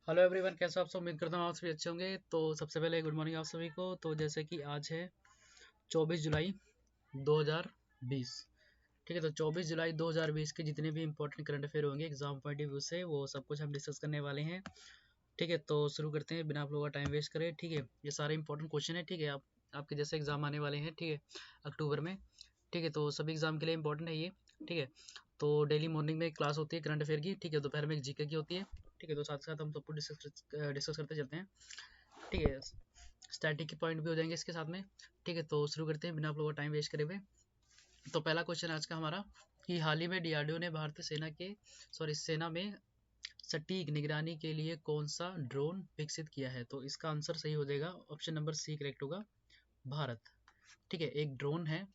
Hello everyone, कैसे हो आप सब। उम्मीद करता हूँ आप सभी अच्छे होंगे। तो सबसे पहले गुड मॉर्निंग आप सभी को। तो जैसे कि आज है 24 जुलाई 2020। ठीक है, तो 24 जुलाई 2020 के जितने भी इंपॉर्टेंट करंट अफेयर होंगे एग्जाम पॉइंट ऑफ व्यू से, वो सब कुछ हम डिस्कस करने वाले हैं। ठीक है, तो शुरू करते हैं बिना आप लोगों का टाइम वेस्ट करें। ठीक है, ये सारे इंपॉर्टेंट क्वेश्चन है। ठीक है, आपके जैसे एग्जाम आने वाले हैं। ठीक है, अक्टूबर में। ठीक है, तो सभी एग्जाम के लिए इंपॉर्टेंट है ये। ठीक है, तो डेली मॉर्निंग में एक क्लास होती है करंट अफेयर की। ठीक है, दोपहर में एक जीके की होती है। ठीक है, तो साथ साथ हम सबको डिस्कस करते चलते हैं। ठीक है, स्टैटिक के पॉइंट भी हो जाएंगे इसके साथ में। ठीक है, तो शुरू करते हैं बिना आप लोगों का टाइम वेस्ट करे हुए। तो पहला क्वेश्चन आज का हमारा कि हाल ही में डीआरडीओ ने भारतीय सेना में सटीक निगरानी के लिए कौन सा ड्रोन विकसित किया है। तो इसका आंसर सही हो जाएगा, ऑप्शन नंबर सी करेक्ट होगा, भारत। ठीक है, एक ड्रोन है।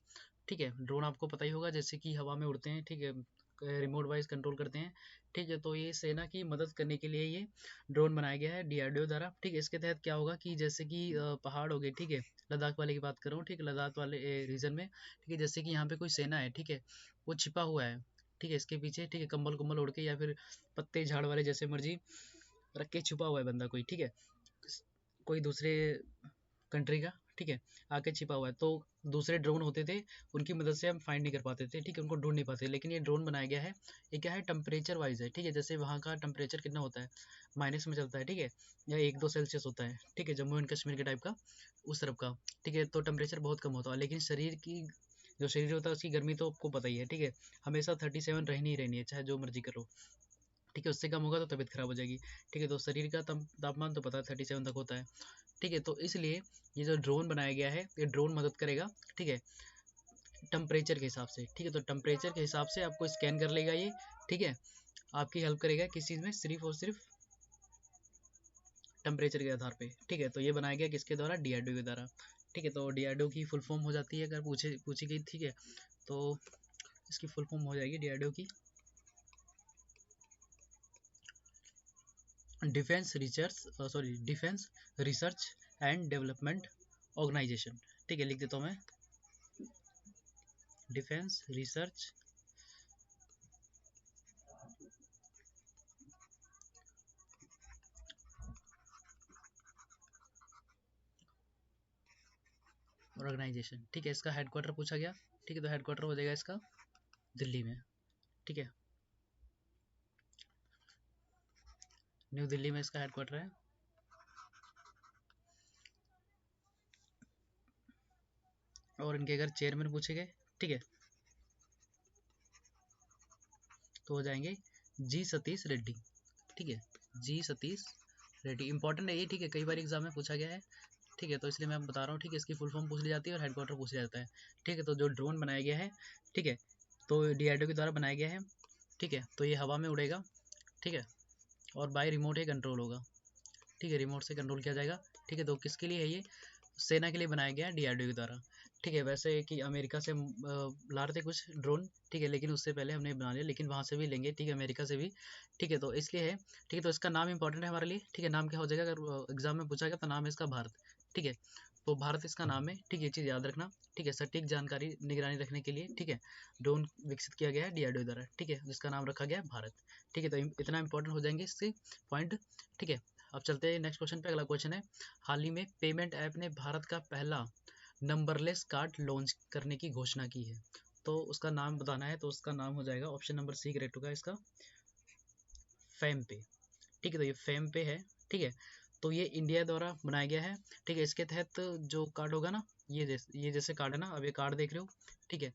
ठीक है, ड्रोन आपको पता ही होगा, जैसे कि हवा में उड़ते हैं। ठीक है, रिमोट वाइज कंट्रोल करते हैं। ठीक है, तो ये सेना की मदद करने के लिए ये ड्रोन बनाया गया है डीआरडीओ द्वारा। ठीक है, इसके तहत क्या होगा कि जैसे कि पहाड़ हो गए। ठीक है, लद्दाख वाले की बात कर रहा हूँ। ठीक है, लद्दाख वाले रीजन में। ठीक है, जैसे कि यहाँ पे कोई सेना है। ठीक है, वो छिपा हुआ है। ठीक है, इसके पीछे। ठीक है, कंबल कुंबल ओढ़ के या फिर पत्ते झाड़ वाले जैसे मर्जी रख के छुपा हुआ है बंदा कोई। ठीक है, कोई दूसरे कंट्री का। ठीक है, आके छिपा हुआ है। तो दूसरे ड्रोन होते थे, उनकी मदद से हम फाइंड नहीं कर पाते थे। ठीक है, उनको ढूंढ नहीं पाते। लेकिन ये ड्रोन बनाया गया है। ये क्या है, टेम्परेचर वाइज है। ठीक है, जैसे वहाँ का टेम्परेचर कितना होता है, माइनस में चलता है। ठीक है, या 1-2 सेल्सियस होता है। ठीक है, जम्मू एंड कश्मीर के टाइप का, उस तरफ का। ठीक है, तो टेम्परेचर बहुत कम होता है। लेकिन जो शरीर होता है उसकी गर्मी तो आपको पता ही है। ठीक है, हमेशा 37 रहनी ही रहनी है, चाहे जो मर्जी करो। ठीक है, उससे कम होगा तो तबीयत खराब हो जाएगी। ठीक है, तो शरीर का तापमान तो पता है 37 तक होता है। ठीक है, तो इसलिए ये जो ड्रोन बनाया गया है, ये ड्रोन मदद करेगा। ठीक है, टेम्परेचर के हिसाब से। ठीक है, तो टेम्परेचर के हिसाब से आपको स्कैन कर लेगा ये। ठीक है, आपकी हेल्प करेगा किस चीज़ में, सिर्फ और सिर्फ टेम्परेचर के आधार पे। ठीक है, तो ये बनाया गया किसके द्वारा, डीआरडीओ के द्वारा। ठीक है, तो डीआरडीओ की फुल फॉर्म हो जाती है, अगर पूछी गई। ठीक है, तो इसकी फुल फॉर्म हो जाएगी डीआरडीओ की, defence research and development organisation. ठीक है, लिख देता हूँ मैं, डिफेंस रिसर्च ऑर्गेनाइजेशन। ठीक है, इसका हेडक्वार्टर पूछा गया। ठीक है, तो हेडक्वार्टर हो जाएगा इसका दिल्ली में। ठीक है, न्यू दिल्ली में इसका हेडक्वार्टर है। और इनके अगर चेयरमैन पूछे गए। ठीक है, तो हो जाएंगे जी सतीश रेड्डी। ठीक है, जी सतीश रेड्डी इंपॉर्टेंट है ये। ठीक है, कई बार एग्जाम में पूछा गया है। ठीक है, तो इसलिए मैं बता रहा हूँ। ठीक है, इसकी फुल फॉर्म पूछ ली जाती है और हेडक्वार्टर पूछ लिया जाता है। ठीक है, तो जो ड्रोन बनाया गया है। ठीक है, तो डीआरडीओ के द्वारा बनाया गया है। ठीक है, तो ये हवा में उड़ेगा। ठीक है, और बाय रिमोट ही कंट्रोल होगा। ठीक है, रिमोट से कंट्रोल किया जाएगा। ठीक है, तो किसके लिए है ये, सेना के लिए बनाया गया है डीआरडीओ के द्वारा। ठीक है, वैसे कि अमेरिका से ला रहे थे कुछ ड्रोन। ठीक है, लेकिन उससे पहले हमने बना लिया, लेकिन वहाँ से भी लेंगे। ठीक है, अमेरिका से भी। ठीक है, तो इसलिए है। ठीक है, तो इसका नाम इंपॉर्टेंट है हमारे लिए। ठीक है, नाम क्या हो जाएगा, अगर एग्जाम में पूछा गया तो नाम है इसका भारत। ठीक है, तो भारत इसका नाम है। ठीक है, ये चीज़ याद रखना। ठीक है, सटीक जानकारी निगरानी रखने के लिए। ठीक है, ड्रोन विकसित किया गया है डीआरडीओ द्वारा। ठीक है, जिसका नाम रखा गया है भारत। ठीक है, तो इतना इंपॉर्टेंट हो जाएंगे इससे पॉइंट। ठीक है, अब चलते हैं नेक्स्ट क्वेश्चन पे। अगला क्वेश्चन है, हाल ही में पेमेंट ऐप ने भारत का पहला नंबरलेस कार्ड लॉन्च करने की घोषणा की है। तो उसका नाम बताना है, तो उसका नाम हो जाएगा, ऑप्शन नंबर सी करेक्ट होगा इसका, फेम पे। ठीक है, तो ये फेम पे है। ठीक है, तो ये इंडिया द्वारा बनाया गया है। ठीक है, इसके तहत जो कार्ड होगा ना, ये जैसे कार्ड है ना, अब ये कार्ड देख रहे हो। ठीक है,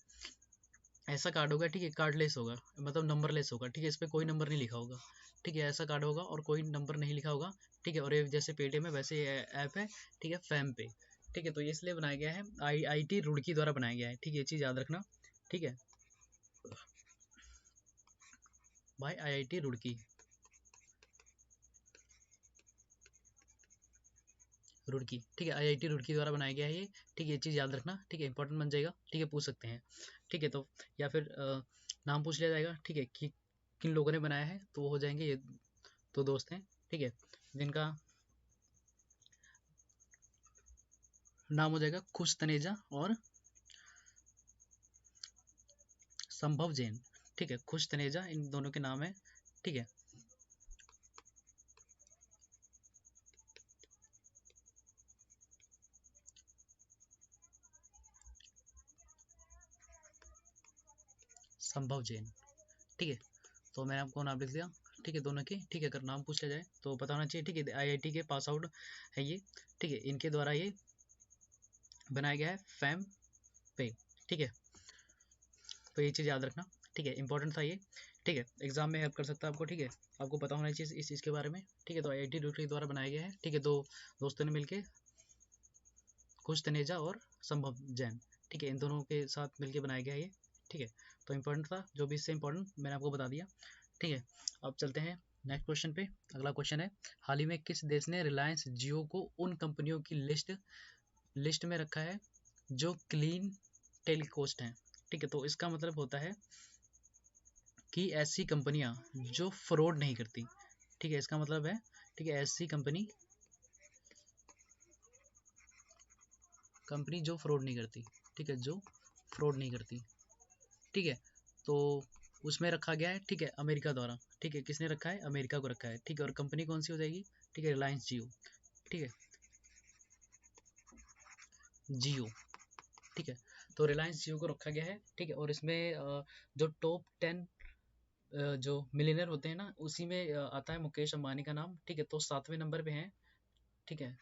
ऐसा कार्ड होगा। ठीक है, कार्डलेस होगा, मतलब नंबरलेस होगा। ठीक है, इस पर कोई नंबर नहीं लिखा होगा। ठीक है, ऐसा कार्ड होगा और कोई नंबर नहीं लिखा होगा। ठीक है, और ये जैसे पेटीएम है वैसे ये ऐप है। ठीक है, फैम पे। ठीक है, तो ये इसलिए बनाया गया है, आईआईटी रुड़की द्वारा बनाया गया है। ठीक है, ये चीज़ याद रखना। ठीक है भाई, आईआईटी रुड़की, रुड़की। ठीक है, आईआईटी रुड़की द्वारा बनाया गया है ये। ठीक है, ये चीज़ याद रखना। ठीक है, इंपॉर्टेंट बन जाएगा। ठीक है, पूछ सकते हैं। ठीक है, तो या फिर नाम पूछ लिया जाएगा। ठीक है, कि किन लोगों ने बनाया है, तो वो हो जाएंगे ये दो दोस्त हैं। ठीक है, जिनका नाम हो जाएगा खुश तनेजा और संभव जैन। ठीक है, खुश तनेजा इन दोनों के नाम है। ठीक है, संभव जैन। ठीक है, तो मैंने आपको नाम लिख दिया। ठीक है, दोनों के। ठीक है, अगर नाम पूछ लिया जाए तो पता होना चाहिए। ठीक है, IIT के पास आउट है ये। ठीक है, इनके द्वारा ये बनाया गया है फैम पे। ठीक है, तो ये चीज़ याद रखना। ठीक है, इंपॉर्टेंट था ये। ठीक है, एग्जाम में हेल्प कर सकता है आपको। ठीक है, आपको पता होना चाहिए इस चीज़ के बारे में। ठीक है, तो IIT रुड़की द्वारा बनाया गया है। ठीक है, दो दोस्तों ने मिलके, खुश तनेजा और संभव जैन। ठीक है, इन दोनों के साथ मिलके बनाया गया है ये। ठीक है, तो इंपॉर्टेंट था, जो भी इससे इंपॉर्टेंट मैंने आपको बता दिया। ठीक है, अब चलते हैं नेक्स्ट क्वेश्चन पे। अगला क्वेश्चन है, हाल ही में किस देश ने रिलायंस जियो को उन कंपनियों की लिस्ट में रखा है जो क्लीन टेलीकॉस्ट हैं। ठीक है, तो इसका मतलब होता है कि ऐसी कंपनियां जो फ्रॉड नहीं करती। ठीक है, इसका मतलब है, ठीक है, ऐसी कंपनी जो फ्रॉड नहीं करती। ठीक है, जो फ्रॉड नहीं करती। ठीक है, तो उसमें रखा गया है। ठीक है, अमेरिका द्वारा। ठीक है, किसने रखा है? अमेरिका को रखा है। ठीक है, और कंपनी कौन सी हो जाएगी? ठीक है, रिलायंस जियो। ठीक है, जियो। ठीक है, तो रिलायंस जियो को रखा गया है। ठीक है, और इसमें जो टॉप 10 जो मिलियनर होते हैं ना, उसी में आता है मुकेश अंबानी का नाम। ठीक है, तो 7वें नंबर पे हैं। ठीक है,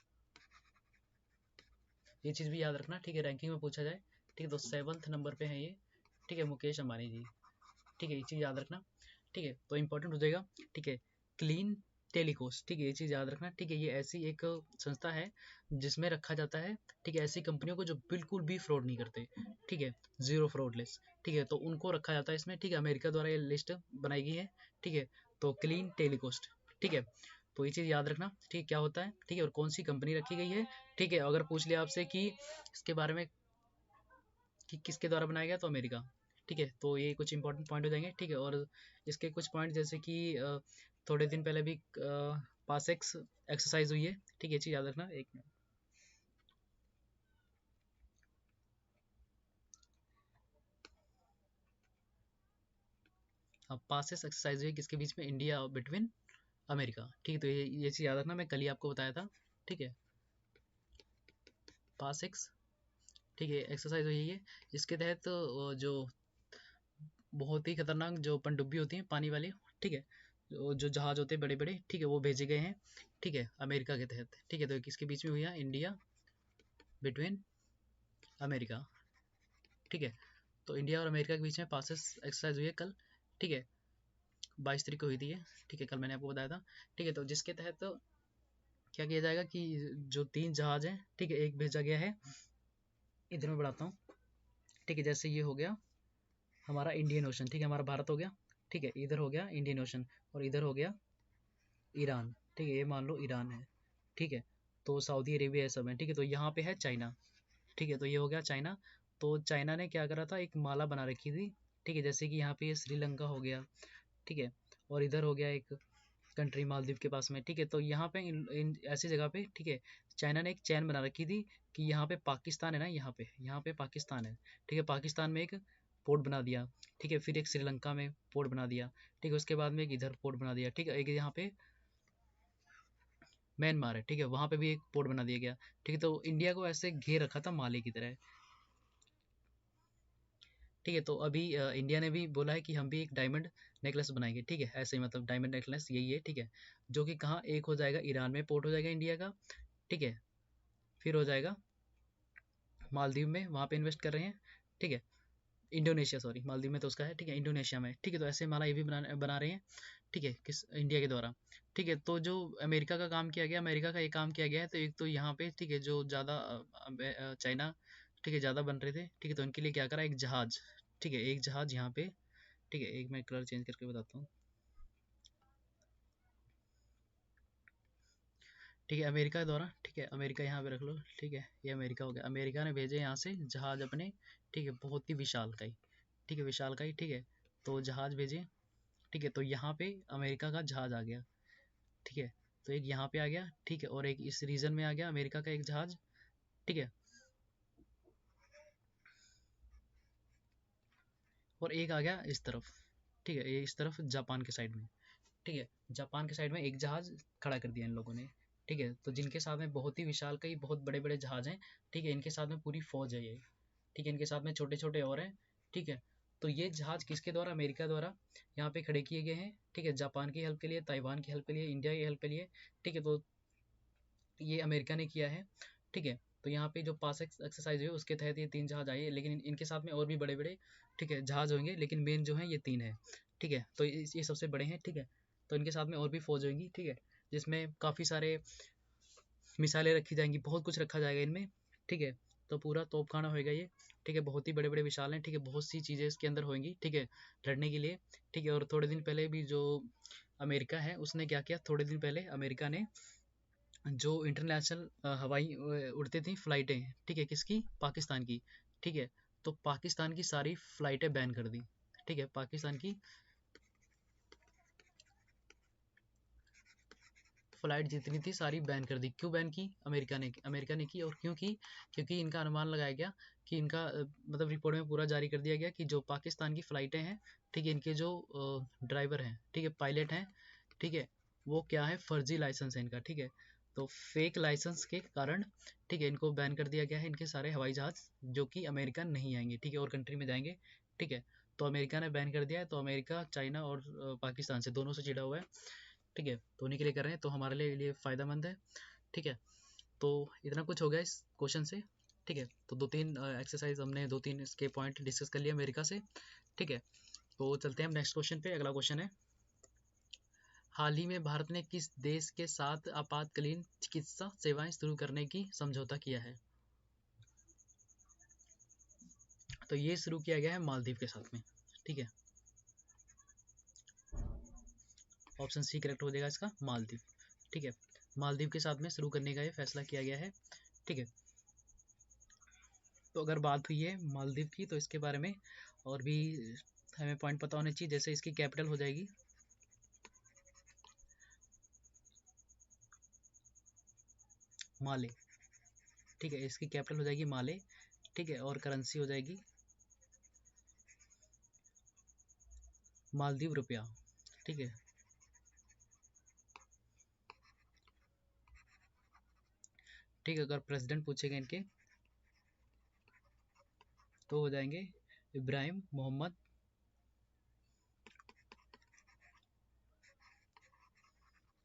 ये चीज़ भी याद रखना। ठीक है, रैंकिंग में पूछा जाए। ठीक है, तो 7th नंबर पे है ये। ठीक है, मुकेश अंबानी जी। ठीक है, ये चीज़ याद रखना। ठीक है, तो इंपॉर्टेंट हो जाएगा। ठीक है, क्लीन टेलीकॉस्ट। ठीक है, ये चीज़ याद रखना। ठीक है, ये ऐसी एक संस्था है जिसमें रखा जाता है, ठीक है, ऐसी कंपनियों को जो बिल्कुल भी फ्रॉड नहीं करते। ठीक है, जीरो फ्रॉडलेस। ठीक है, तो उनको रखा जाता है इसमें। ठीक है, अमेरिका द्वारा ये लिस्ट बनाई गई है। ठीक है, तो क्लीन टेलीकॉस्ट। ठीक है, तो ये चीज़ याद रखना। ठीक है, क्या होता है? ठीक है, और कौन सी कंपनी रखी गई है? ठीक है, अगर पूछ लिया आपसे कि इसके बारे में कि किसके द्वारा बनाया गया, तो अमेरिका। ठीक है, तो ये कुछ इंपॉर्टेंट पॉइंट हो जाएंगे। ठीक है, और इसके कुछ पॉइंट जैसे कि थोड़े दिन पहले भी पासेक्स एक्सरसाइज हुई है। ठीक है, ये चीज़ याद रखना। एक मिनट, अब पासेस एक्सरसाइज हुई किसके बीच में? India between America. ठीक है, तो ये चीज़ याद रखना, मैं कल ही आपको बताया था। ठीक है, पासेक्स। ठीक है, एक्सरसाइज हुई है। इसके तहत जो बहुत ही खतरनाक जो पनडुब्बी होती हैं पानी वाली। ठीक है, जो जहाज होते हैं बड़े बड़े। ठीक है, वो भेजे गए हैं। ठीक है, अमेरिका के तहत। ठीक है, तो किसके बीच में हुई है? India between America. ठीक है, तो इंडिया और अमेरिका के बीच में पासेस एक्सरसाइज हुई है कल। ठीक है, 22 तारीख को हुई थी ये। ठीक है, कल मैंने आपको बताया था। ठीक है, तो जिसके तहत तो क्या किया जाएगा कि जो 3 जहाज हैं, ठीक है, एक भेजा गया है, इधर मैं बढ़ाता हूँ। ठीक है, जैसे ये हो गया हमारा इंडियन ओशन। ठीक है, हमारा भारत हो गया। ठीक है, इधर हो गया इंडियन ओशन, और इधर हो गया ईरान। ठीक है, ये मान लो ईरान है। ठीक है, तो सऊदी अरेबिया ये सब है। ठीक है, तो यहाँ पे है चाइना। ठीक है, तो ये हो गया चाइना। तो चाइना ने क्या करा था? एक माला बना रखी थी। ठीक है, जैसे कि यहाँ पे श्रीलंका हो गया। ठीक है, और इधर हो गया एक कंट्री मालदीव के पास में। ठीक है, तो यहाँ पे इन ऐसी जगह पे, ठीक है, चाइना ने एक चैन बना रखी थी कि यहाँ पे पाकिस्तान है ना, यहाँ पे पाकिस्तान है। ठीक है, पाकिस्तान में एक पोर्ट बना दिया। ठीक है, फिर एक श्रीलंका में पोर्ट बना दिया। ठीक है, उसके बाद में एक इधर पोर्ट बना दिया। ठीक है, एक यहाँ पे म्यांमार है। ठीक है, वहाँ पे भी एक पोर्ट बना दिया गया। ठीक है, तो इंडिया को ऐसे घेर रखा था माले की तरह। ठीक है, तो अभी इंडिया ने भी बोला है कि हम भी एक डायमंड नेकलेस बनाएंगे। ठीक है, ऐसे ही मतलब डायमंड नेकलेस यही है। ठीक है, जो कि कहाँ एक हो जाएगा, ईरान में पोर्ट हो जाएगा इंडिया का। ठीक है, फिर हो जाएगा मालदीव में, वहाँ पे इन्वेस्ट कर रहे हैं। ठीक है, इंडोनेशिया, सॉरी, मालदीव में तो उसका है। ठीक है, इंडोनेशिया में। ठीक है, तो ऐसे माला ये भी बना रहे हैं। ठीक है, किस इंडिया के द्वारा। ठीक है, तो जो अमेरिका का काम किया गया, अमेरिका का ये काम किया गया है, तो एक तो यहाँ पे, ठीक है, जो ज़्यादा चाइना, ठीक है, ज़्यादा बन रहे थे। ठीक है, तो उनके लिए क्या करा? एक जहाज। ठीक है, एक जहाज यहाँ पे। ठीक है, एक मैं कलर चेंज करके बताता हूँ। ठीक है, अमेरिका द्वारा। ठीक है, अमेरिका यहाँ पे रख लो। ठीक है, ये अमेरिका हो गया। अमेरिका ने भेजे यहाँ से जहाज अपने। ठीक है, बहुत ही विशालकाय। ठीक है, विशालकाय। ठीक है, तो जहाज भेजे। ठीक है, तो यहाँ पे अमेरिका का जहाज आ गया। ठीक है, तो एक यहाँ पे आ गया। ठीक है, और एक इस रीजन में आ गया अमेरिका का एक जहाज। ठीक है, और एक आ गया इस तरफ। ठीक है, ये इस तरफ जापान के साइड में। ठीक है, जापान के साइड में एक जहाज खड़ा कर दिया इन लोगों ने। ठीक है, तो जिनके साथ में बहुत ही विशाल कई बहुत बड़े बड़े जहाज हैं। ठीक है, इनके साथ में पूरी फौज है ये। ठीक है, इनके साथ में छोटे छोटे और हैं। ठीक है, तो ये जहाज किसके द्वारा, अमेरिका द्वारा यहाँ पे खड़े किए गए हैं, ठीक है, जापान की हेल्प के लिए, ताइवान की हेल्प के लिए, इंडिया की हेल्प के लिए, ठीक है, तो ये अमेरिका ने किया है, ठीक है। तो यहाँ पे जो पास एक्सरसाइज हुई उसके तहत ये 3 जहाज आए, लेकिन इनके साथ में और भी बड़े बड़े, ठीक है, जहाज होंगे, लेकिन मेन जो है ये 3 है, ठीक है, तो ये सबसे बड़े हैं, ठीक है। तो इनके साथ में और भी फौज होंगी, ठीक है, जिसमें काफ़ी सारे मिसाइलें रखी जाएंगी, बहुत कुछ रखा जाएगा इनमें, ठीक है। तो पूरा तोपखाना होएगा ये, ठीक है, बहुत ही बड़े बड़े विशाल हैं, ठीक है, बहुत सी चीज़ें इसके अंदर होंगी, ठीक है, लड़ने के लिए, ठीक है। और थोड़े दिन पहले भी जो अमेरिका है उसने क्या किया, थोड़े दिन पहले अमेरिका ने जो इंटरनेशनल हवाई उड़ती थी फ्लाइटें, ठीक है, किसकी, पाकिस्तान की, ठीक है, तो पाकिस्तान की सारी फ्लाइटें बैन कर दी, ठीक है, पाकिस्तान की फ्लाइट जितनी थी सारी बैन कर दी। क्यों बैन की, अमेरिका ने की, और क्यों की, क्योंकि इनका अनुमान लगाया गया कि इनका मतलब रिपोर्ट में पूरा जारी कर दिया गया कि जो पाकिस्तान की फ़्लाइटें हैं, ठीक है, इनके जो ड्राइवर हैं, ठीक है, पायलट हैं, ठीक है, वो क्या है, फर्जी लाइसेंस है इनका, ठीक है, तो फेक लाइसेंस के कारण, ठीक है, इनको बैन कर दिया गया है, इनके सारे हवाई जहाज़ जो कि अमेरिका नहीं आएंगे, ठीक है, और कंट्री में जाएंगे, ठीक है। तो अमेरिका ने बैन कर दिया है, तो अमेरिका चाइना और पाकिस्तान से दोनों से चिढ़ा हुआ है, ठीक है, तो उन्हीं के लिए कर रहे हैं, तो हमारे लिए फ़ायदेमंद है, ठीक है। तो इतना कुछ हो गया इस क्वेश्चन से, ठीक है। तो 2-3 एक्सरसाइज हमने 2-3 इसके पॉइंट डिस्कस कर लिया अमेरिका से, ठीक है। तो चलते हैं हम नेक्स्ट क्वेश्चन पे। अगला क्वेश्चन है, हाल ही में भारत ने किस देश के साथ आपातकालीन चिकित्सा सेवाएं शुरू करने की समझौता किया है? तो ये शुरू किया गया है मालदीव के साथ में, ठीक है, ऑप्शन सी करेक्ट हो जाएगा इसका, मालदीव, ठीक है, मालदीव के साथ में शुरू करने का ये फैसला किया गया है, ठीक है। तो अगर बात हुई है मालदीव की, तो इसके बारे में और भी हमें पॉइंट पता होने चाहिए, जैसे इसकी कैपिटल हो जाएगी माले, ठीक है, इसकी कैपिटल हो जाएगी माले, ठीक है, और करेंसी हो जाएगी मालदीव रुपया, ठीक है, ठीक है। अगर प्रेसिडेंट पूछेगा इनके तो हो जाएंगे इब्राहिम मोहम्मद,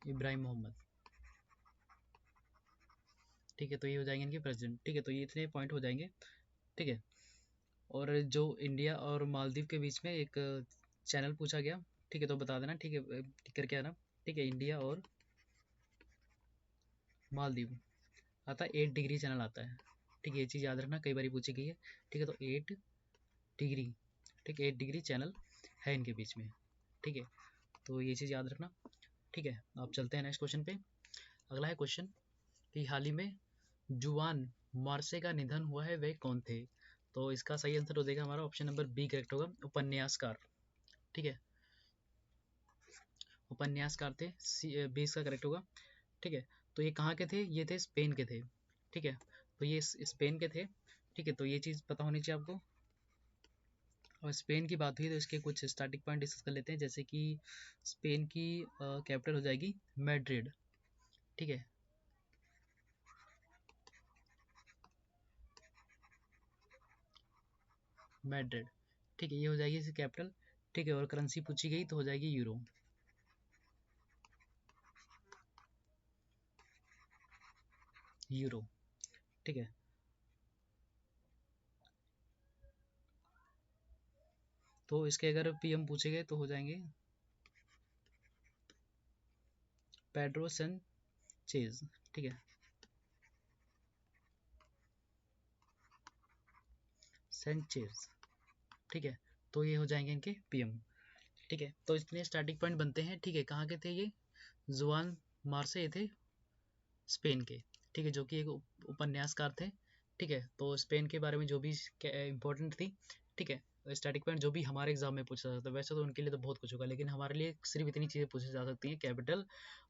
इब्राहिम मोहम्मद, ठीक है, तो ये हो जाएंगे इनके प्रेसिडेंट, ठीक है, तो ये इतने पॉइंट हो जाएंगे, ठीक है। और जो इंडिया और मालदीव के बीच में एक चैनल पूछा गया, ठीक है, तो बता देना, ठीक है, करके आना, ठीक है, इंडिया और मालदीव आता है 8 डिग्री चैनल आता है, ठीक है, ये चीज़ याद रखना, कई बार पूछी गई है, ठीक है, तो 8 डिग्री, ठीक है, 8 डिग्री चैनल है इनके बीच में, ठीक है, तो ये चीज़ याद रखना, ठीक है। अब चलते हैं नेक्स्ट क्वेश्चन पे। अगला है क्वेश्चन कि हाल ही में जुआन मार्से का निधन हुआ है, वे कौन थे? तो इसका सही आंसर हो जाएगा हमारा ऑप्शन नंबर बी करेक्ट होगा, उपन्यासकार, ठीक है, उपन्यासकार थे, बी इसका करेक्ट होगा, ठीक है। तो ये कहाँ के थे, ये थे स्पेन के थे, ठीक है, तो ये स्पेन के थे, ठीक है, तो ये चीज़ पता होनी चाहिए आपको। और स्पेन की बात हुई तो इसके कुछ स्टार्टिंग पॉइंट डिस्कस कर लेते हैं, जैसे कि स्पेन की कैपिटल हो जाएगी मैड्रिड, ठीक है, मैड्रिड, ठीक है, ये हो जाएगी इसकी कैपिटल, ठीक है। और करेंसी पूछी गई तो हो जाएगी यूरो, यूरो, ठीक है। तो इसके अगर पीएम पूछे गए तो हो जाएंगे पेड्रो सैंचेज, ठीक है, सैंचेज, ठीक है, तो ये हो जाएंगे इनके पीएम, ठीक है। तो इतने स्टार्टिंग पॉइंट बनते हैं, ठीक है, कहाँ के थे ये, जुआन मार्से ये थे स्पेन के, ठीक है, जो कि एक उपन्यासकार थे, ठीक है। तो स्पेन के बारे में जो भी इम्पोर्टेंट थी, ठीक है, स्टैटिक पॉइंट जो भी हमारे एग्जाम में पूछा जा सकता है, वैसे तो उनके लिए तो बहुत कुछ होगा, लेकिन हमारे लिए सिर्फ इतनी चीज़ें पूछी जा सकती हैं, कैपिटल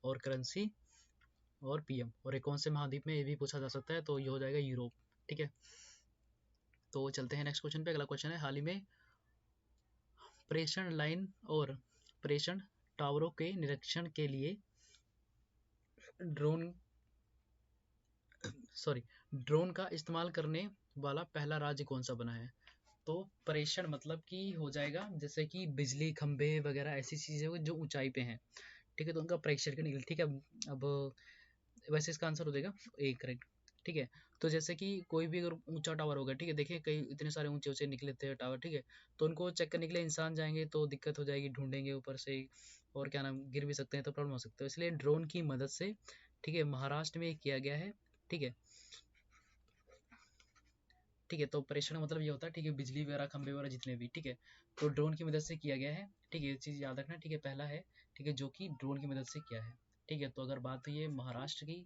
और करेंसी और पीएम, और एक कौन से महाद्वीप में ये भी पूछा जा सकता है, तो ये हो जाएगा यूरोप, ठीक है। तो चलते हैं नेक्स्ट क्वेश्चन पे। अगला क्वेश्चन है, हाल ही में प्रेषण लाइन और प्रेषण टावरों के निरीक्षण के लिए ड्रोन ड्रोन का इस्तेमाल करने वाला पहला राज्य कौन सा बना है? तो प्रेषण मतलब कि हो जाएगा जैसे कि बिजली खंभे वगैरह ऐसी चीज़ें जो ऊंचाई पे हैं, ठीक है, तो उनका प्रेक्षण निकल, ठीक है। अब वैसे इसका आंसर हो जाएगा ए करेक्ट, ठीक है। तो जैसे कि कोई भी अगर ऊंचा टावर होगा, ठीक है, देखिए कई इतने सारे ऊंचे ऊंचे निकले थे टावर, ठीक है, तो उनको चेक करने के लिए इंसान जाएंगे तो दिक्कत हो जाएगी, ढूंढेंगे ऊपर से ही, और क्या नाम गिर भी सकते हैं तो प्रॉब्लम हो सकता है, इसलिए ड्रोन की मदद से, ठीक है, महाराष्ट्र में ये किया गया है, ठीक है। ठीक है, तो प्रेषण मतलब ये होता है, ठीक है, बिजली वगैरह खंभे वगैरह जितने भी, ठीक है, तो ड्रोन की मदद से किया गया है, ठीक है, ये चीज़ याद रखना, ठीक है, पहला है, ठीक है, जो कि ड्रोन की मदद से किया है, ठीक है। तो अगर बात हुई है महाराष्ट्र की,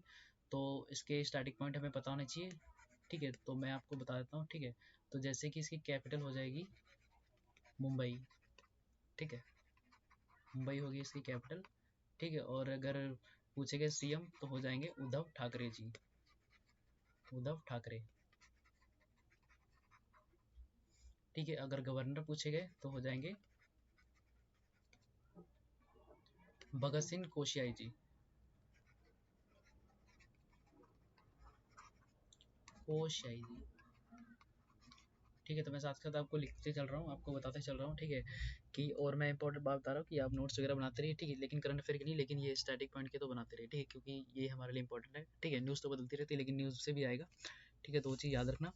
तो इसके स्टार्टिंग पॉइंट हमें पता होने चाहिए, ठीक है, तो मैं आपको बता देता हूँ, ठीक है। तो जैसे कि इसकी कैपिटल हो जाएगी मुंबई, ठीक है, मुंबई होगी इसकी कैपिटल, ठीक है। और अगर पूछेंगे सीएम तो हो जाएंगे उद्धव ठाकरे जी, उद्धव ठाकरे, ठीक है। अगर गवर्नर पूछे गए तो हो जाएंगे भगत सिंह कोश्यारी जी, कोश्यारी जी, ठीक है। तो मैं साथ साथ आपको लिखते चल रहा हूँ, आपको बताते चल रहा हूँ, ठीक है, कि और मैं इंपॉर्टेंट बात बता रहा हूँ कि आप नोट्स वगैरह बनाते रहिए, ठीक है, लेकिन करंट अफेयर की नहीं, लेकिन ये स्टैटिक पॉइंट के तो बनाते रहिए, ठीक है, क्योंकि ये हमारे लिए इंपॉर्टेंट है, ठीक है। न्यूज़ तो बदलती रहती है लेकिन न्यूज़ से भी आएगा, ठीक है, तो वो चीज़ याद रखना,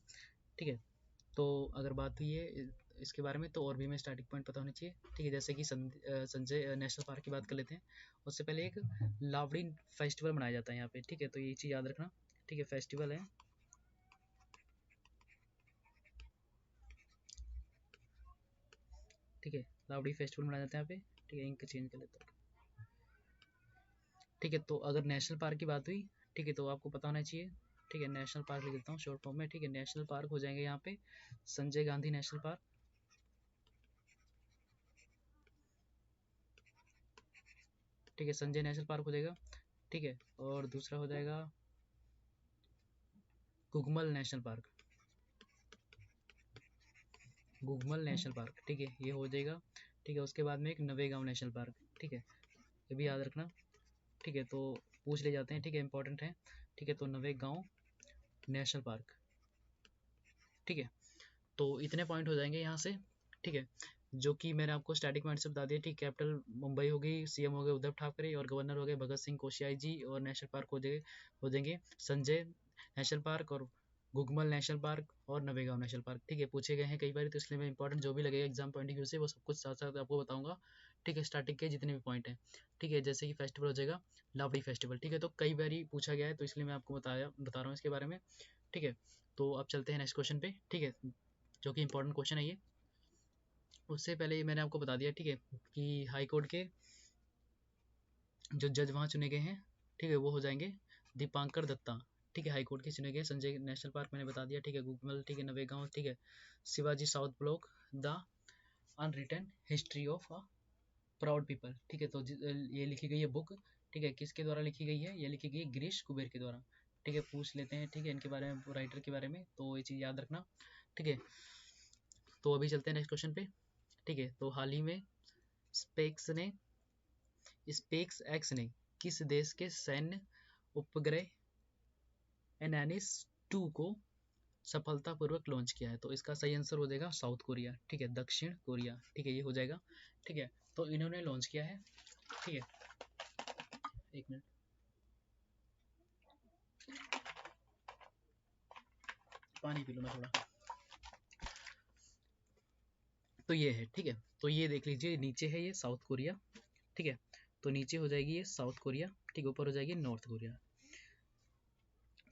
ठीक है। तो अगर बात हुई है इसके बारे में, तो और भी हमें स्टार्टिंग पॉइंट पता होनी चाहिए, ठीक है, जैसे कि संजय नेशनल पार्क की बात कर लेते हैं। उससे पहले एक लावड़ी फेस्टिवल मनाया जाता है यहाँ पे, ठीक है, तो ये चीज़ याद रखना, ठीक है, फेस्टिवल है, ठीक है, लावड़ी फेस्टिवल मनाया जाता है यहाँ पे, ठीक है, इंक चेंज कर लेता हूँ, ठीक है। तो अगर नेशनल पार्क की बात हुई, ठीक है, तो आपको पता होना चाहिए, ठीक है, नेशनल पार्क लिख देता हूँ शॉर्ट फॉर्म में, ठीक है, नेशनल पार्क हो जाएंगे यहाँ पे संजय गांधी नेशनल पार्क, ठीक है, संजय नेशनल पार्क हो जाएगा, ठीक है। और दूसरा हो जाएगा गुगमल नेशनल पार्क, गुगमल नेशनल पार्क, ठीक है, ये हो जाएगा, ठीक है। उसके बाद में एक नवेगांव नेशनल पार्क, ठीक है, ये भी याद रखना, ठीक है, तो पूछ ले जाते हैं, ठीक है, इंपॉर्टेंट है, ठीक है। तो नवेगांव नेशनल पार्क, ठीक है, तो इतने पॉइंट हो जाएंगे यहाँ से, ठीक है, जो कि मैंने आपको स्टैटिक पॉइंट से बता दिया, ठीक, कैपिटल मुंबई होगी, सीएम हो गए उद्धव ठाकरे, और गवर्नर हो गए भगत सिंह कोश्यारी जी, और नेशनल पार्क हो जाएंगे संजय नेशनल पार्क, और गुगमल नेशनल पार्क, और नवेगांव नेशनल पार्क, ठीक है, पूछे गए हैं कई बार, तो इसलिए मैं इंपॉर्टेंट जो भी लगेगा एग्जाम पॉइंट ऑफ व्यू से वो सब कुछ साथ साथ आपको बताऊंगा, ठीक है, स्टार्टिंग के जितने भी पॉइंट हैं, ठीक है। जैसे कि फेस्टिवल हो जाएगा लावड़ी फेस्टिवल, ठीक है, तो कई बार पूछा गया है, तो इसलिए मैं आपको बता रहा हूँ इसके बारे में, ठीक है। तो अब चलते हैं नेक्स्ट क्वेश्चन पे, ठीक है, जो कि इंपॉर्टेंट क्वेश्चन है ये। उससे पहले ये मैंने आपको बता दिया, ठीक है, कि हाई कोर्ट के जो जज वहाँ चुने गए हैं, ठीक है, वो हो जाएंगे दीपांकर दत्ता, ठीक है, हाई कोर्ट के चुने गए। संजय नेशनल पार्क मैंने बता दिया, ठीक है, गुगमल, ठीक है, नवेगांव, ठीक है, Shivaji south block, the unwritten history of a proud people, ठीक है। तो ये लिखी गई है बुक, ठीक है, किसके द्वारा लिखी गई है, ये लिखी गई है गिरीश कुबेर के द्वारा, ठीक है। पूछ लेते हैं, ठीक है, इनके बारे में, राइटर के बारे में, तो ये चीज़ याद रखना, ठीक है। तो अभी चलते हैं नेक्स्ट क्वेश्चन पे, ठीक है। तो हाल ही में स्पेक्स ने स्पेस एक्स ने किस देश के सैन्य उपग्रह एनानिस 2 को सफलतापूर्वक लॉन्च किया है, तो इसका सही आंसर हो जाएगा साउथ कोरिया, ठीक है, दक्षिण कोरिया, ठीक है, ये हो जाएगा, ठीक है। तो इन्होंने लॉन्च किया है, ठीक है, एक मिनट, पानी पी लो मैं थोड़ा। तो ये है, ठीक है, तो ये देख लीजिए, नीचे है ये साउथ कोरिया, ठीक है, तो नीचे हो जाएगी ये साउथ कोरिया, ठीक है, ऊपर हो जाएगी नॉर्थ कोरिया।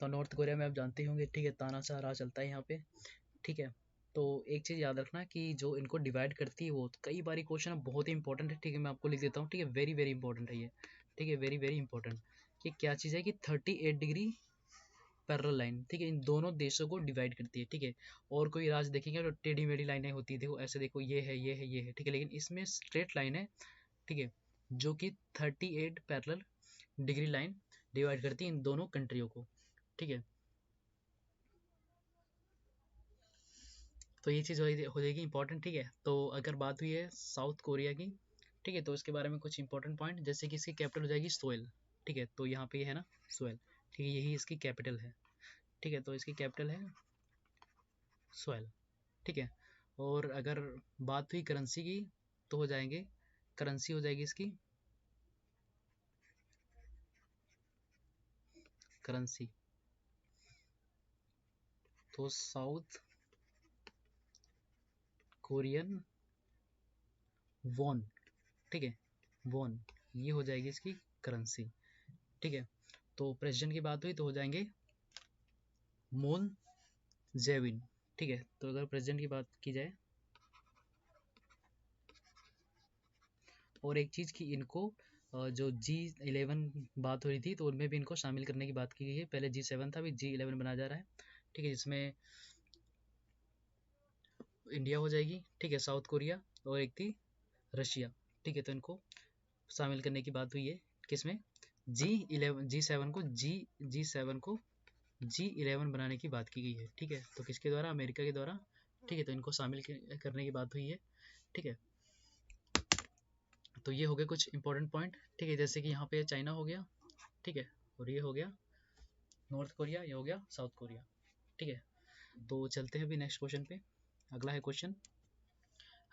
तो नॉर्थ कोरिया में आप जानते होंगे, ठीक है, तानाशाह राज चलता है यहाँ पे, ठीक है। तो एक चीज़ याद रखना कि जो इनको डिवाइड करती है, वो कई बारी क्वेश्चन बहुत ही इंपॉर्टेंट है, ठीक है, मैं आपको लिख देता हूँ, ठीक है, वेरी वेरी इंपॉर्टेंट है ये, ठीक है, वेरी वेरी इंपॉर्टेंट, कि क्या चीज़ है कि 38 डिग्री पैरेलल लाइन, ठीक है, इन दोनों देशों को डिवाइड करती है, ठीक है। और कोई राज देखेंगे तो टेढ़ी मेढ़ी लाइनें होती है, देखो ऐसे, देखो ये है, ये है, ये है, ठीक है, लेकिन इसमें स्ट्रेट लाइन है, ठीक है, जो कि 38 पैरेलल डिग्री लाइन डिवाइड करती है इन दोनों कंट्रियों को, ठीक है। तो ये चीज़ हो जाएगी इंपॉर्टेंट, ठीक है। तो अगर बात हुई है साउथ कोरिया की, ठीक है, तो इसके बारे में कुछ इंपॉर्टेंट पॉइंट, जैसे कि इसकी कैपिटल हो जाएगी सोएल, ठीक है, तो यहाँ पे ये है ना सोएल, ठीक है, यही इसकी कैपिटल है, ठीक है, तो इसकी कैपिटल है सोएल, ठीक है। और अगर बात हुई करेंसी की तो हो जाएंगे, करेंसी हो जाएगी इसकी करेंसी, तो साउथ कोरियन वॉन, ठीक है, वॉन, ये हो जाएगी इसकी करेंसी, ठीक है। तो प्रेसिडेंट की बात हुई तो हो जाएंगे मून जेविन, ठीक है। तो अगर प्रेसिडेंट की बात की जाए, और एक चीज़ कि इनको जो G11 बात हो रही थी तो उनमें भी इनको शामिल करने की बात की गई है। पहले G7 था, अभी G11 बनाया जा रहा है, ठीक है, जिसमें इंडिया हो जाएगी, ठीक है, साउथ कोरिया और एक थी रशिया, ठीक है। तो इनको शामिल करने की बात हुई है किसमें, G7 को G11 बनाने की बात की गई है, ठीक है। तो किसके द्वारा, अमेरिका के द्वारा, ठीक है। तो इनको शामिल करने की बात हुई है, ठीक है। तो ये हो गए कुछ इंपॉर्टेंट पॉइंट, ठीक है। जैसे कि यहाँ पे चाइना हो गया, ठीक है, और ये हो गया नॉर्थ कोरिया, ये हो गया साउथ कोरिया, ठीक है। तो चलते हैं अभी नेक्स्ट क्वेश्चन पे। अगला है क्वेश्चन,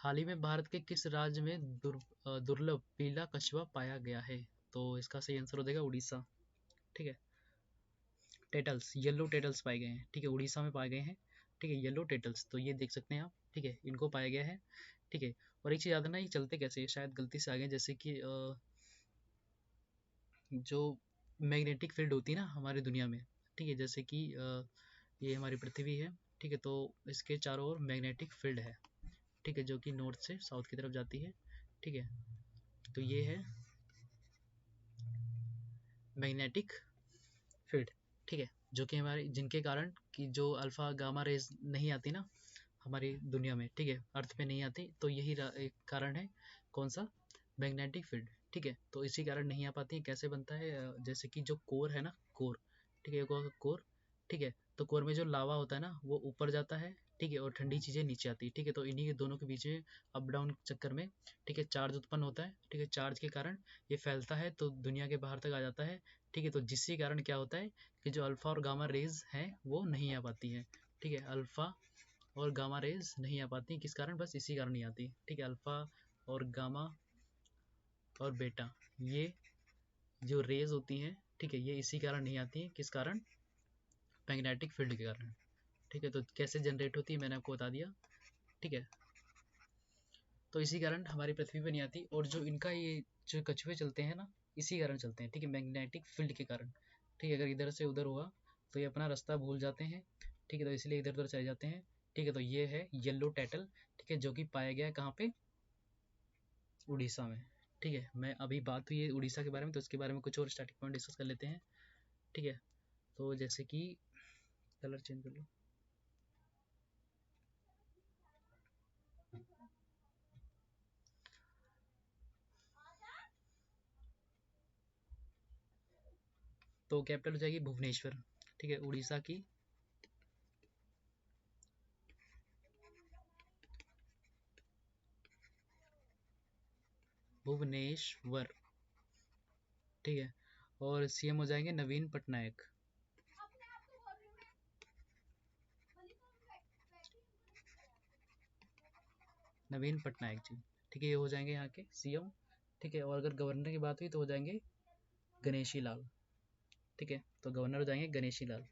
हाल ही में भारत के किस राज्य में दुर्लभ पीला कछुआ पाया गया है। तो इसका सही आंसर हो जाएगा उड़ीसा, ठीक है। टेटल्स, येलो टेटल्स पाए गए हैं, ठीक है, उड़ीसा में पाए गए हैं, ठीक है, येलो टेटल्स। तो ये देख सकते हैं आप, ठीक है, इनको पाया गया है, ठीक है। और एक चीज़ याद रखना, ये चलते कैसे, शायद गलती से आ गए, जैसे कि जो मैग्नेटिक फील्ड होती है ना हमारी दुनिया में, ठीक है, जैसे कि ये हमारी पृथ्वी है, ठीक है, तो इसके चारों ओर मैग्नेटिक फील्ड है, ठीक है, जो कि नॉर्थ से साउथ की तरफ जाती है, ठीक है। तो ये है मैग्नेटिक फील्ड, ठीक है, जो कि हमारे, जिनके कारण कि जो अल्फा गामा रेज नहीं आती ना हमारी दुनिया में, ठीक है, अर्थ पे नहीं आती, तो यही एक कारण है, कौन सा, मैग्नेटिक फील्ड, ठीक है। तो इसी कारण नहीं आ पाती है। कैसे बनता है, जैसे कि जो कोर है ना, कोर, ठीक है, कोर, ठीक है, तो कोर में जो लावा होता है ना वो ऊपर जाता है, ठीक है, और ठंडी चीज़ें नीचे आती है, ठीक है। तो इन्हीं के दोनों के बीच में अप डाउन चक्कर में, ठीक है, चार्ज उत्पन्न होता है, ठीक है, चार्ज के कारण ये फैलता है तो दुनिया के बाहर तक आ जाता है, ठीक है। तो जिसके कारण क्या होता है कि जो अल्फा और गामा रेज हैं वो नहीं आ पाती है, ठीक है, अल्फा और गामा रेज नहीं आ पाती, किस कारण, बस इसी कारण नहीं आती, ठीक है। अल्फा और गामा और बेटा, ये जो रेज होती हैं, ठीक है, ये इसी कारण नहीं आती है, किस कारण, मैग्नेटिक फील्ड के कारण, ठीक है। तो कैसे जनरेट होती है मैंने आपको बता दिया, ठीक है। तो इसी कारण हमारी पृथ्वी पर नहीं आती, और जो इनका ये जो कछुए चलते हैं ना, इसी कारण चलते हैं, ठीक है, मैग्नेटिक फील्ड के कारण, ठीक है। अगर इधर से उधर हुआ तो ये अपना रास्ता भूल जाते हैं, ठीक है, तो इसलिए इधर उधर चले जाते हैं, ठीक है। तो ये है येलो टैटल, ठीक है, जो कि पाया गया है कहाँ पे, उड़ीसा में, ठीक है। मैं अभी बात हुई है उड़ीसा के बारे में, तो उसके बारे में कुछ और स्टार्टिंग पॉइंट डिस्कस कर लेते हैं, ठीक है। तो जैसे कि कलर चेंज कर लो, तो कैपिटल हो जाएगी भुवनेश्वर, ठीक है, उड़ीसा की भुवनेश्वर, ठीक है। और सीएम हो जाएंगे नवीन पटनायक, नवीन पटनायक जी, ठीक है, ये हो जाएंगे यहाँ के सीएम, ठीक है। और अगर गवर्नर की बात हुई तो हो जाएंगे गणेशी लाल, ठीक है, तो गवर्नर हो जाएंगे गणेशी लाल।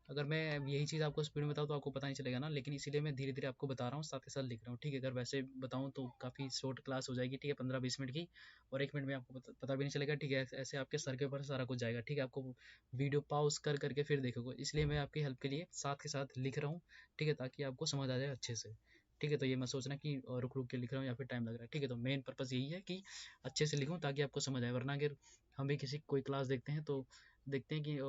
अगर मैं यही चीज़ आपको स्पीड में बताऊँ तो आपको पता नहीं चलेगा ना, लेकिन इसीलिए मैं धीरे धीरे आपको बता रहा हूँ, साथ के साथ लिख रहा हूँ, ठीक है। अगर वैसे बताऊँ तो काफ़ी शॉर्ट क्लास हो जाएगी, ठीक है, 15-20 मिनट की, और 1 मिनट में आपको पता भी नहीं चलेगा, ठीक है। ऐसे आपके सर के ऊपर सारा कुछ जाएगा, ठीक है। आपको वीडियो पॉज कर करके फिर देखोगे, इसलिए मैं आपकी हेल्प के लिए साथ के साथ लिख रहा हूँ, ठीक है, ताकि आपको समझ आ जाए अच्छे से, ठीक है। तो ये मत सोचना कि रुक रुक के लिख रहा हूँ या फिर टाइम लग रहा है, ठीक है। तो मेन पर्पज़ यही है कि अच्छे से लिखूँ ताकि आपको समझ आए, वरना अगर हम भी किसी कोई क्लास देखते हैं तो देखते हैं कि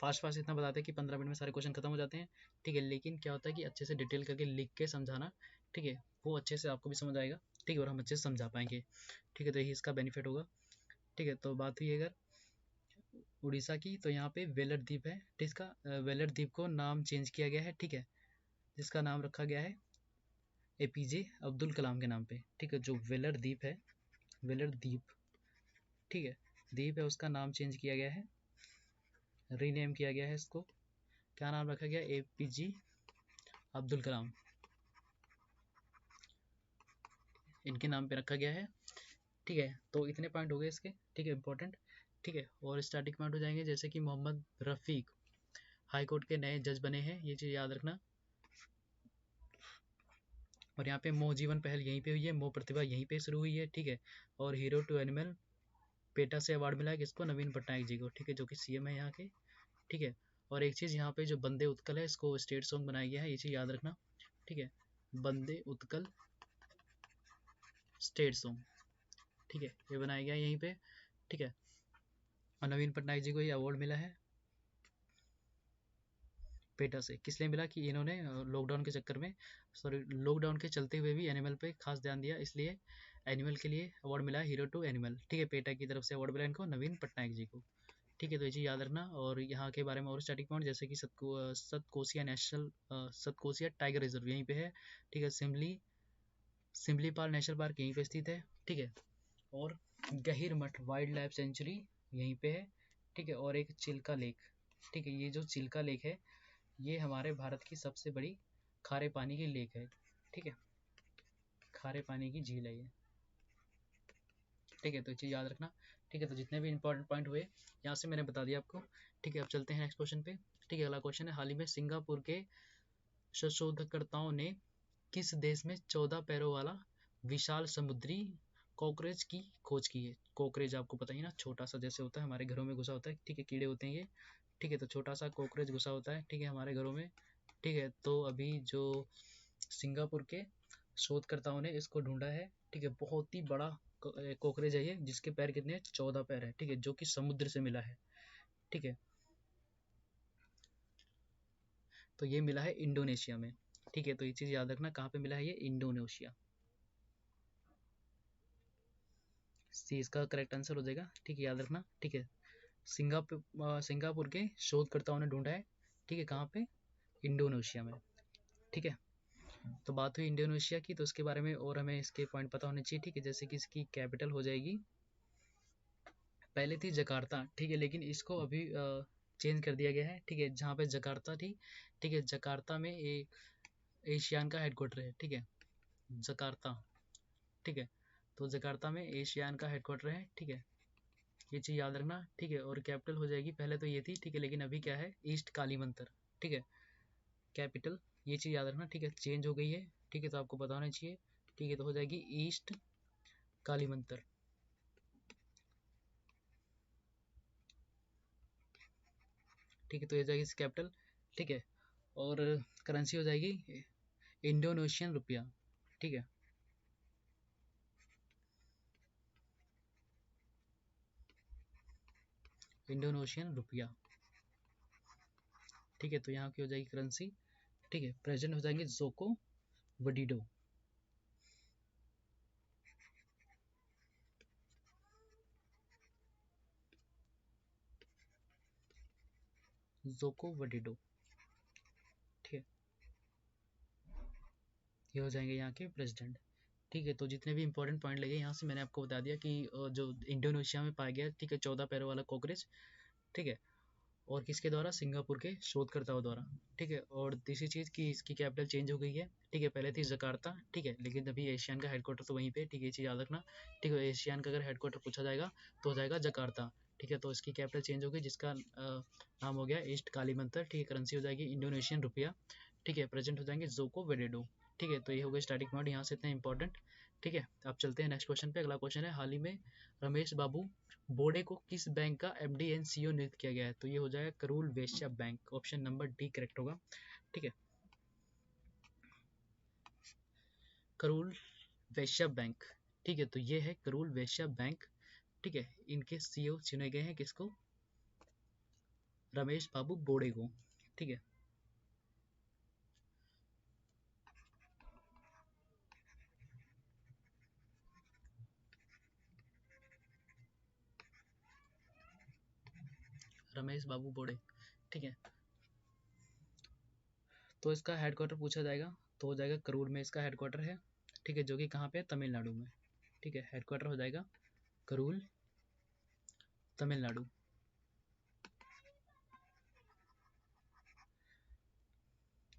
फास्ट फास्ट इतना बताते हैं कि 15 मिनट में सारे क्वेश्चन खत्म हो जाते हैं, ठीक है। लेकिन क्या होता है कि अच्छे से डिटेल करके लिख के समझाना, ठीक है, वो अच्छे से आपको भी समझ आएगा, ठीक है, और हम अच्छे से समझा पाएंगे, ठीक है। तो यही इसका बेनिफिट होगा, ठीक है। तो बात हुई अगर उड़ीसा की, तो यहाँ पे वेलर द्वीप है, जिसका वेलर द्वीप को नाम चेंज किया गया है, ठीक है, जिसका नाम रखा गया है APJ अब्दुल कलाम के नाम पे, ठीक है। जो वेलर द्वीप है, वेलर द्वीप, ठीक है, द्वीप है, उसका नाम चेंज किया गया है रीनेम किया गया है इसको, क्या नाम रखा गया, APJ अब्दुल कलाम, इनके नाम पे रखा गया है। ठीक है, तो इतने पॉइंट हो गए इसके, ठीक है, इंपॉर्टेंट। ठीक है, और स्टार्टिंग पॉइंट हो जाएंगे जैसे कि मोहम्मद रफ़ीक हाई कोर्ट के नए जज बने हैं, ये चीज़ याद रखना। और यहाँ पे मोह जीवन पहल यहीं पे हुई है, मोह प्रतिभा यहीं पे शुरू हुई है। ठीक है, और हीरो टू एनिमल पेटा से अवार्ड मिला है किसको, नवीन पटनायक जी को, ठीक है, जो कि CM है यहाँ के। ठीक है, और एक चीज़ यहाँ पे जो बंदे उत्कल है इसको स्टेट सॉन्ग बनाया गया है, ये चीज़ याद रखना। ठीक है, बंदे उत्कल स्टेट सॉन्ग, ठीक है, ये बनाया गया है यहीं पे। ठीक है, और नवीन पटनायक जी को ये अवार्ड मिला है पेटा से, किस लिए मिला कि इन्होंने लॉकडाउन के चक्कर में, सॉरी लॉकडाउन के चलते हुए भी एनिमल पे खास ध्यान दिया, इसलिए एनिमल के लिए अवार्ड मिला है, हीरो टू एनिमल। ठीक है, पेटा की तरफ से अवार्ड मिला इनको, नवीन पटनायक जी को। ठीक है, तो ये चीज़ याद रखना। और यहाँ के बारे में और स्टैटिक पॉइंट जैसे कि Satkosia national Satkosia tiger reserve यहीं पे है। ठीक है, सिमली पाल नेशनल पार्क यहीं पे स्थित है। ठीक है, और गहीर मठ वाइल्ड लाइफ सेंचुरी यहीं पे है। ठीक है, और एक चिल्का लेक। ठीक है, ये जो चिल्का लेक है ये हमारे भारत की सबसे बड़ी खारे पानी की लेक है। ठीक है, खारे पानी की झील है ये। ठीक है, तो ये चीज़ याद रखना। ठीक है, तो जितने भी इंपॉर्टेंट पॉइंट हुए यहाँ से मैंने बता दिया आपको। ठीक है, अब चलते हैं नेक्स्ट क्वेश्चन पे। ठीक है, अगला क्वेश्चन है, हाल ही में सिंगापुर के संशोधनकर्ताओं ने किस देश में 14 पैरों वाला विशाल समुद्री कॉकरोच की खोज की है। कॉकरोच आपको पता ही ना, छोटा सा जैसे होता है, हमारे घरों में घुसा होता है। ठीक है, कीड़े होते हैं ये। ठीक है, तो छोटा सा कॉकरोच घुसा होता है, ठीक है, हमारे घरों में। ठीक है, तो अभी जो सिंगापुर के शोधकर्ताओं ने इसको ढूंढा है। ठीक है, बहुत ही बड़ा कॉकरोच है ये, जिसके पैर कितने हैं, 14 पैर है। ठीक है, जो कि समुद्र से मिला है। ठीक है, तो ये मिला है इंडोनेशिया में। ठीक है, तो ये चीज़ याद रखना, कहाँ पे मिला है ये, इंडोनेशिया। सी इसका करेक्ट आंसर हो जाएगा। ठीक है, याद रखना। ठीक है, सिंगापुर के शोधकर्ताओं ने ढूंढा है। ठीक है, कहाँ पे, इंडोनेशिया में। ठीक है, तो बात हुई इंडोनेशिया की, तो उसके बारे में और हमें इसके पॉइंट पता होने चाहिए। ठीक है, जैसे कि इसकी कैपिटल हो जाएगी, पहले थी जकार्ता। ठीक है, लेकिन इसको अभी चेंज कर दिया गया है। ठीक है, जहाँ पे जकार्ता थी, ठीक है, जकार्ता में एक एशियान का हेडक्वार्टर है। ठीक है, जकार्ता। ठीक है, तो जकार्ता में एशियान का हेडक्वार्टर है। ठीक है, ये चीज़ याद रखना। ठीक है, और कैपिटल हो जाएगी, पहले तो ये थी, ठीक है, लेकिन अभी क्या है, ईस्ट कालीमंतर। ठीक है, कैपिटल, ये चीज़ याद रखना। ठीक है, चेंज हो गई है। ठीक है, तो आपको पता होना चाहिए। ठीक है, तो हो जाएगी ईस्ट कालीमंतर। ठीक है, तो ये जाएगी इसकी कैपिटल। ठीक है, और करेंसी हो जाएगी इंडोनेशियन रुपया। ठीक है, इंडोनेशियन रुपया। ठीक है, तो यहाँ की हो जाएगी करेंसी। ठीक है, प्रेजेंट हो जाएंगे जोको वडीडो। जोको वडीडो। ठीक है, ये हो जाएंगे यहाँ के प्रेसिडेंट। ठीक है, तो जितने भी इंपॉर्टेंट पॉइंट लगे यहाँ से मैंने आपको बता दिया कि जो इंडोनेशिया में पाया गया, ठीक है, 14 पैरों वाला कॉकरोच। ठीक है, और किसके द्वारा, सिंगापुर के शोधकर्ताओं द्वारा। ठीक है, और तीसरी चीज़ की इसकी कैपिटल चेंज हो गई है। ठीक है, पहले थी जकार्ता। ठीक है, लेकिन अभी एशियन का हेडक्वार्टर तो वहीं पे। ठीक है, ये चीज़ याद रखना। ठीक है, एशियन का अगर हेडक्वार्टर पूछा जाएगा तो हो जाएगा जकार्ता। ठीक है, तो इसकी कैपिटल चेंज हो गई, जिसका नाम हो गया ईस्ट कालीमंतर। ठीक है, करेंसी हो जाएगी इंडोनेशियन रुपया। ठीक है, प्रेजेंट हो जाएंगे जोको वेडेडो। ठीक है, तो ये हो गए स्टार्टिंग पॉइंट यहाँ से इतने इंपॉर्टेंट। ठीक है, अब चलते हैं नेक्स्ट क्वेश्चन पे। अगला क्वेश्चन है, हाल ही में रमेश बाबू बोडे को किस बैंक का MD एंड CEO नियुक्त किया गया है। तो ये हो जाएगा करूल वैश्य bank, option number D correct होगा। ठीक है, करूल वैश्य बैंक। ठीक है, तो ये है करूल वैश्य बैंक। ठीक है, इनके CEO चुने गए हैं किसको, रमेश बाबू बोडे को। ठीक है, रमेश बाबू बोडे। ठीक है, तो इसका हेडक्वार्टर पूछा जाएगा तो हो जाएगा करूल में इसका हेडक्वार्टर है। ठीक है, जो कि कहाँ पे है, तमिलनाडु में। ठीक है, हेडक्वार्टर हो जाएगा करूल, तमिलनाडु।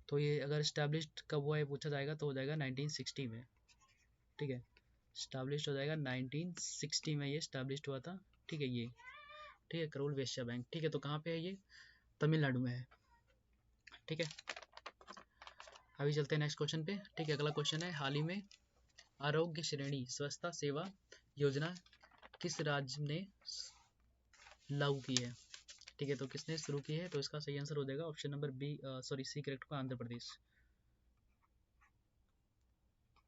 तो ये अगर इस्टेब्लिश्ड कब हुआ है पूछा जाएगा तो हो जाएगा 1960 में। ठीक है, इस्टेब्लिश्ड हो जाएगा 1960 में, ये इस्टेब्लिश्ड हुआ था। ठीक है, ये ठीक है, करोल वैश्य बैंक। ठीक है, तो कहाँ पे है ये? तमिलनाडु में है। ठीक है, अभी चलते हैं नेक्स्ट क्वेश्चन पे। ठीक है, अगला क्वेश्चन है, हाल ही में आरोग्य श्रेणी स्वच्छता सेवा योजना किस राज्य ने लागू की है? ठीक है, तो किसने शुरू की है? तो इसका सही आंसर हो जाएगा option number B, sorry C correct को, आंध्र प्रदेश।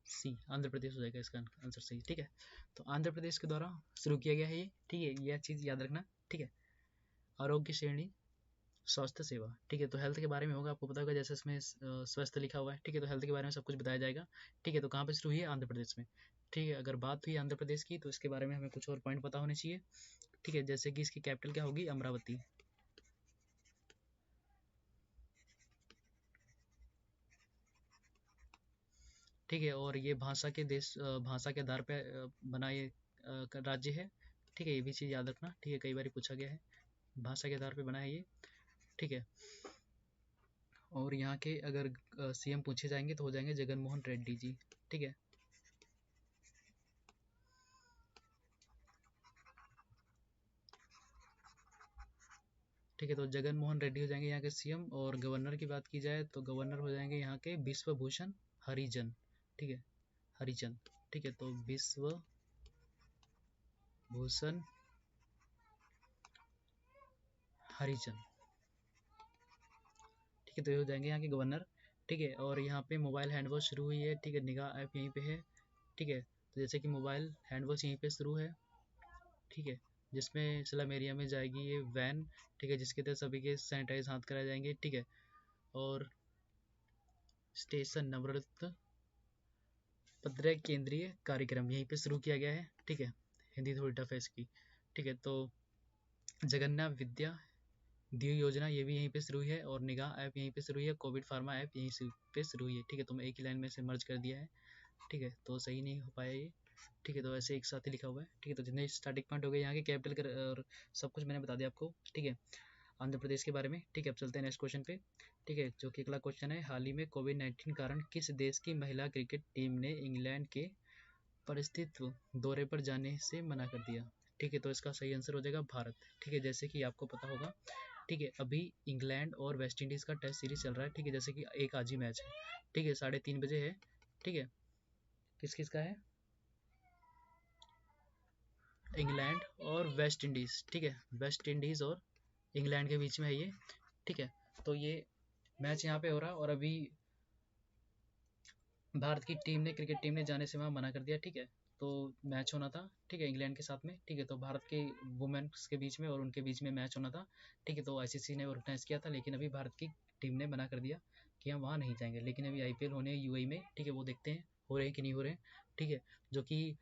सी, आंध्र प्रदेश हो जाएगा इसका आंसर सही। ठीक है, तो आंध्र प्रदेश के द्वारा शुरू किया गया है ये। ठीक है, यह चीज़ याद रखना। ठीक है, आरोग्य श्रेणी स्वास्थ्य सेवा। ठीक है, तो हेल्थ के बारे में होगा, आपको पता होगा, जैसे इसमें स्वास्थ्य लिखा हुआ है। ठीक है, तो हेल्थ के बारे में सब कुछ बताया जाएगा। ठीक है, तो कहाँ पे शुरू हुई है? आंध्र प्रदेश में। ठीक है, अगर बात हुई आंध्र प्रदेश की तो इसके बारे में हमें कुछ और पॉइंट पता होने चाहिए। ठीक है, जैसे कि इसकी कैपिटल क्या होगी? अमरावती। ठीक है, और ये भाषा के देश, भाषा के आधार पे बना ये राज्य है। ठीक है, ये भी चीज़ याद रखना। ठीक है, कई बार पूछा गया है, भाषा के आधार पे बना है ये। ठीक है, और यहाँ के अगर सीएम पूछे जाएंगे तो हो जाएंगे जगन मोहन रेड्डी जी। ठीक है, ठीक है, तो जगन मोहन रेड्डी हो जाएंगे यहाँ के सीएम। और गवर्नर की बात की जाए तो गवर्नर हो जाएंगे यहाँ के विश्वभूषण हरिजन। ठीक है, हरिजन। ठीक है, तो विश्वभूषण हरिजन। ठीक है, तो ये हो जाएंगे यहाँ के गवर्नर। ठीक है, और यहाँ पे मोबाइल हैंड वॉश शुरू हुई है। ठीक है, निगाह ऐप यहीं पे है। ठीक है, तो जैसे कि मोबाइल हैंड वॉश यहीं पे शुरू है। ठीक है, जिसमें स्लम एरिया में जाएगी ये वैन। ठीक है, जिसके तहत सभी के सैनिटाइज हाथ कराए जाएंगे। ठीक है, और स्टेशन नवरत्न पत्र केंद्रीय कार्यक्रम यहीं पे शुरू किया गया है। ठीक है, हिंदी थोड़ी टफ है इसकी। ठीक है, तो जगन्नाथ विद्या दियो योजना ये भी यहीं पे शुरू हुई है। और निगाह ऐप यहीं पे शुरू हुई है। कोविड फार्मा ऐप यहीं पे शुरू हुई है। ठीक है, तो मैं एक ही लाइन में से मर्ज कर दिया है। ठीक है, तो सही नहीं हो पाया ये। ठीक है, तो ऐसे एक साथ ही लिखा हुआ है। ठीक है, तो जितने स्टार्टिंग पॉइंट हो गए यहाँ के कैपिटल और सब कुछ मैंने बता दिया आपको। ठीक है, आंध्र प्रदेश के बारे में। ठीक है, अब चलते हैं नेक्स्ट क्वेश्चन पे। ठीक है, जो कि अगला क्वेश्चन है, हाल ही में कोविड-19 कारण किस देश की महिला क्रिकेट टीम ने इंग्लैंड के परिस्थिति दौरे पर जाने से मना कर दिया? ठीक है, तो इसका सही आंसर हो जाएगा भारत। ठीक है, जैसे कि आपको पता होगा, ठीक है, अभी इंग्लैंड और वेस्ट इंडीज़ का टेस्ट सीरीज चल रहा है। ठीक है, जैसे कि एक आज ही मैच है। ठीक है, 3:30 बजे है। ठीक है, किस किस का है? इंग्लैंड और वेस्ट इंडीज़। ठीक है, वेस्ट इंडीज़ और इंग्लैंड के बीच में है ये। ठीक है, तो ये मैच यहाँ पे हो रहा है और अभी भारत की टीम ने, क्रिकेट टीम ने जाने से वहाँ मना कर दिया। ठीक है, तो मैच होना था। ठीक है, इंग्लैंड के साथ में। ठीक है, तो भारत के वुमेन्स के बीच में और उनके बीच में मैच होना था। ठीक है, तो आईसीसी ने ऑर्गेनाइज किया था, लेकिन अभी भारत की टीम ने मना कर दिया कि हम वहाँ नहीं जाएंगे। लेकिन अभी आईपीएल होने हैं यूएई में। ठीक है, वो देखते हैं हो रहे हैं कि नहीं हो रहे हैं। ठीक है, जो कि